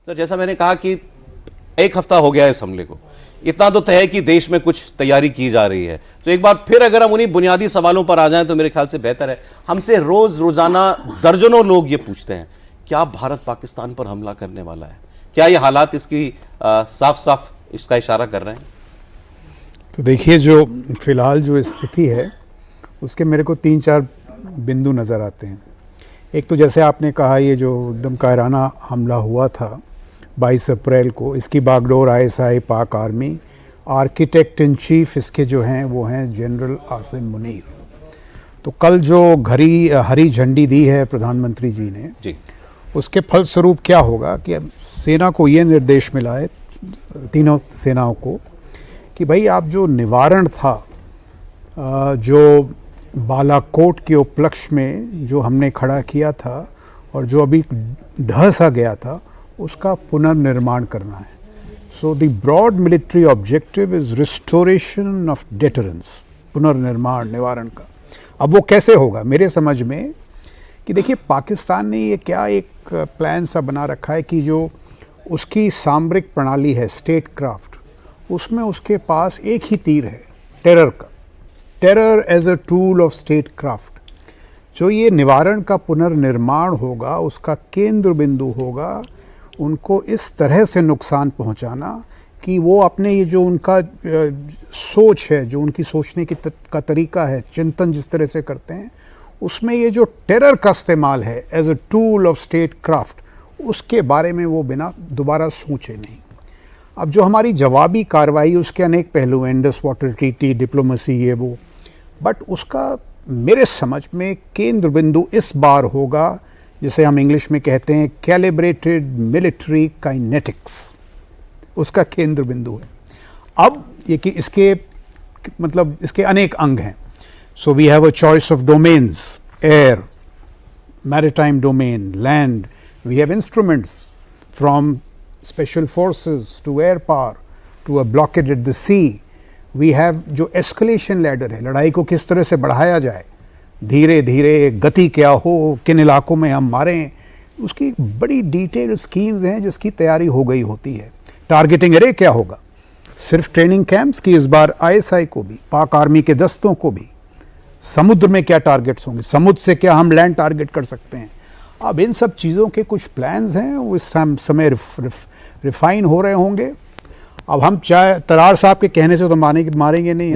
Sir, जैसा मैंने कहा कि एक हफ्ता हो गया इस हमले को, इतना तो तय है कि देश में कुछ तैयारी की जा रही है। तो एक बार फिर अगर हम उन्हीं बुनियादी सवालों पर आ जाएं तो मेरे ख्याल से बेहतर है। हमसे रोजाना दर्जनों लोग ये पूछते हैं, क्या भारत पाकिस्तान पर हमला करने वाला है? क्या ये हालात इसकी साफ साफ इसका इशारा कर रहे हैं? तो देखिए, जो फिलहाल जो स्थिति है उसके मेरे को 3-4 बिंदु नज़र आते हैं। एक तो जैसे आपने कहा, ये जो एकदम कायराना हमला हुआ था 22 अप्रैल को, इसकी बागडोर आईएसआई, पाक आर्मी, आर्किटेक्ट इन चीफ इसके जो हैं वो हैं जनरल आसिम मुनीर। तो कल जो हरी झंडी दी है प्रधानमंत्री जी ने जी, उसके फलस्वरूप क्या होगा कि अब सेना को ये निर्देश मिला है, तीनों सेनाओं को, कि भाई आप जो निवारण था, जो बालाकोट के उपलक्ष्य में जो हमने खड़ा किया था और जो अभी ढह सा गया था, उसका पुनर्निर्माण करना है। So the broad military objective is restoration of deterrence, पुनर्निर्माण, निवारण का। अब वो कैसे होगा मेरे समझ में, कि देखिए पाकिस्तान ने ये क्या एक प्लान सा बना रखा है कि जो उसकी सामरिक प्रणाली है, स्टेट क्राफ्ट, उसमें उसके पास एक ही तीर है, टेरर का। Terror as a tool of statecraft. जो ये निवारण का पुनर्निर्माण होगा उसका केंद्र बिंदु होगा उनको इस तरह से नुकसान पहुंचाना कि वो अपने ये जो उनका सोच है, जो उनकी सोचने की का तरीका है, चिंतन जिस तरह से करते हैं, उसमें ये जो टेरर का इस्तेमाल है as a tool of statecraft, उसके बारे में वो बिना दोबारा सोचे नहीं। अब जो हमारी जवाबी कार्रवाई, उसके अनेक पहलू हैं, इंडस वाटर ट्रीटी, डिप्लोमेसी, ये वो, बट उसका मेरे समझ में केंद्र बिंदु इस बार होगा जिसे हम इंग्लिश में कहते हैं कैलिब्रेटेड मिलिट्री काइनेटिक्स, उसका केंद्र बिंदु है। अब ये कि इसके मतलब इसके अनेक अंग हैं। So we have a choice of domains, air, maritime domain, land, we have instruments from special forces to air power to a blockade at the sea. We have जो escalation ladder है, लड़ाई को किस तरह से बढ़ाया जाए, धीरे धीरे गति क्या हो, किन इलाकों में हम मारें, उसकी बड़ी डिटेल स्कीम्स हैं जिसकी तैयारी हो गई होती है। टारगेटिंग एरे क्या होगा, सिर्फ ट्रेनिंग कैंप्स की, इस बार आईएसआई को भी, पाक आर्मी के दस्तों को भी, समुद्र में क्या टारगेट्स होंगे, समुद्र से क्या हम लैंड टारगेट कर सकते हैं। अब इन सब चीज़ों के कुछ प्लान्स हैं, वो इस समय रिफाइन हो रहे होंगे। अब हम चाहे तरार साहब के कहने से तो मारेंगे नहीं।